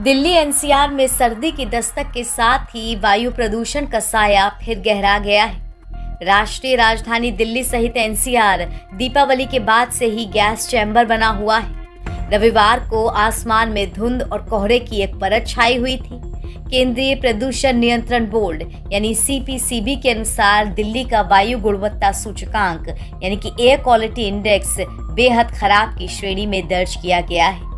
Delhi NCR में सर्दी की दस्तक के साथ ही वायु प्रदूषण का साया फिर गहरा गया है। राष्ट्रीय राजधानी दिल्ली सहित एनसीआर दीपावली के बाद से ही गैस चैम्बर बना हुआ है। रविवार को आसमान में धुंध और कोहरे की एक परत छाई हुई थी। केंद्रीय प्रदूषण नियंत्रण बोर्ड यानी सीपीसीबी के अनुसार दिल्ली का वायु गुणवत्ता सूचकांक यानी कि एयर क्वालिटी इंडेक्स बेहद खराब की श्रेणी में दर्ज किया गया है।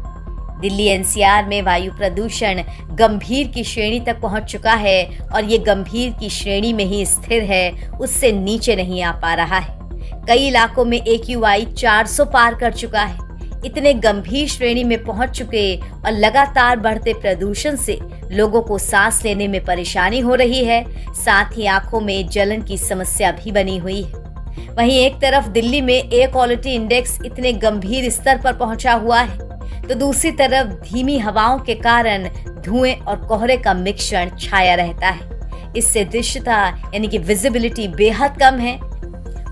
दिल्ली एनसीआर में वायु प्रदूषण गंभीर की श्रेणी तक पहुंच चुका है और ये गंभीर की श्रेणी में ही स्थिर है, उससे नीचे नहीं आ पा रहा है। कई इलाकों में AQI 400 पार कर चुका है। इतने गंभीर श्रेणी में पहुंच चुके और लगातार बढ़ते प्रदूषण से लोगों को सांस लेने में परेशानी हो रही है, साथ ही आंखों में जलन की समस्या भी बनी हुई है। वहीं एक तरफ दिल्ली में एयर क्वालिटी इंडेक्स इतने गंभीर स्तर पर पहुंचा हुआ है, तो दूसरी तरफ धीमी हवाओं के कारण धुएं और कोहरे का मिश्रण छाया रहता है। इससे दृश्यता यानी कि विजिबिलिटी बेहद कम है।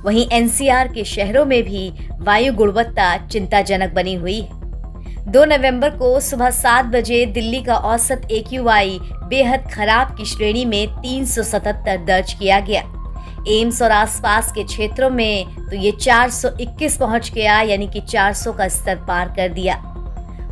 वहीं एनसीआर के शहरों में भी वायु गुणवत्ता चिंताजनक बनी हुई है। 2 नवंबर को सुबह 7 बजे दिल्ली का औसत AQI बेहद खराब की श्रेणी में 377 दर्ज किया गया। एम्स और आसपास के क्षेत्रों में तो ये 421 पहुंच गया, यानी कि 400 का स्तर पार कर दिया।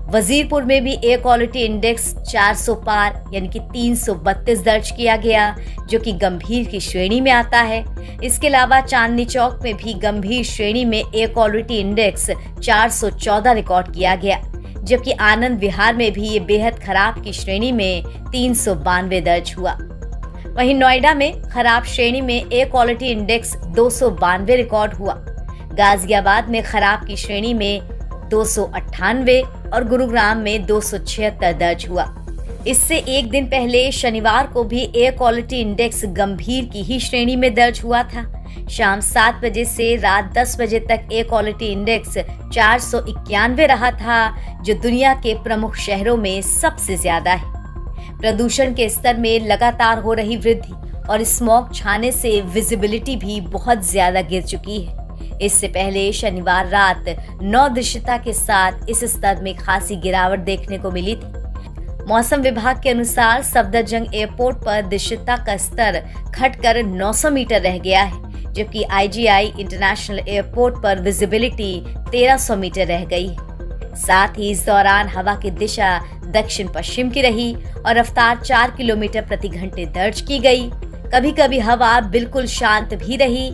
वजीरपुर में भी एयर क्वालिटी इंडेक्स 400 पार यानी कि 332 दर्ज किया गया, जो कि गंभीर की श्रेणी में आता है। इसके अलावा चांदनी चौक में भी गंभीर श्रेणी में एयर क्वालिटी इंडेक्स 414 रिकॉर्ड किया गया, जबकि आनंद विहार में भी ये बेहद खराब की श्रेणी में 392 दर्ज हुआ। वहीं नोएडा में खराब श्रेणी में एयर क्वालिटी इंडेक्स 292 रिकॉर्ड हुआ। गाजियाबाद में खराब की श्रेणी में 298 और गुरुग्राम में 276 दर्ज हुआ। इससे एक दिन पहले शनिवार को भी एयर क्वालिटी इंडेक्स गंभीर की ही श्रेणी में दर्ज हुआ था। शाम 7 बजे से रात 10 बजे तक एयर क्वालिटी इंडेक्स 491 रहा था, जो दुनिया के प्रमुख शहरों में सबसे ज्यादा है। प्रदूषण के स्तर में लगातार हो रही वृद्धि और स्मॉग छाने से विजिबिलिटी भी बहुत ज्यादा गिर चुकी है। इससे पहले शनिवार रात 9 दृश्यता के साथ इस स्तर में खासी गिरावट देखने को मिली थी। मौसम विभाग के अनुसार सफदरजंग एयरपोर्ट पर दृश्यता का स्तर घटकर 900 मीटर रह गया है, जबकि IGI इंटरनेशनल एयरपोर्ट पर विजिबिलिटी 1300 मीटर रह गई है। साथ ही इस दौरान हवा की दिशा दक्षिण पश्चिम की रही और रफ्तार 4 किलोमीटर प्रति घंटे दर्ज की गई। कभी कभी हवा बिल्कुल शांत भी रही,